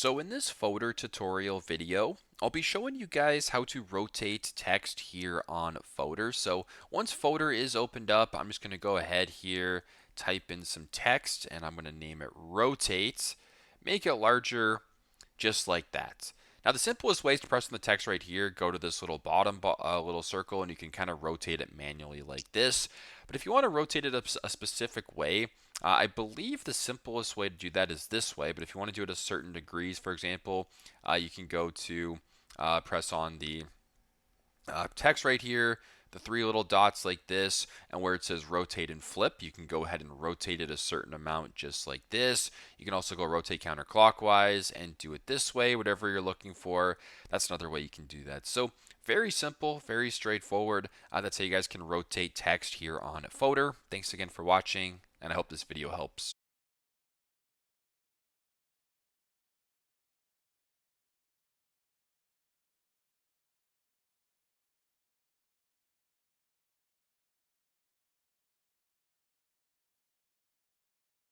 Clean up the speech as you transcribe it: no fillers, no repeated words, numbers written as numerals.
So in this Fotor tutorial video, I'll be showing you guys how to rotate text here on Fotor. So once Fotor is opened up, I'm just going to go ahead here, type in some text, and I'm going to name it rotate, make it larger, just like that. Now the simplest way is to press on the text right here, go to this little bottom little circle, and you can kind of rotate it manually like this. But if you want to rotate it a specific way, I believe the simplest way to do that is this way, but if you want to do it a certain degrees, for example, you can go to press on the text right here, the three little dots like this, and where it says rotate and flip, you can go ahead and rotate it a certain amount just like this. You can also go rotate counterclockwise and do it this way, whatever you're looking for. That's another way you can do that. So very simple, very straightforward. That's how you guys can rotate text here on Fotor. Thanks again for watching, and I hope this video helps.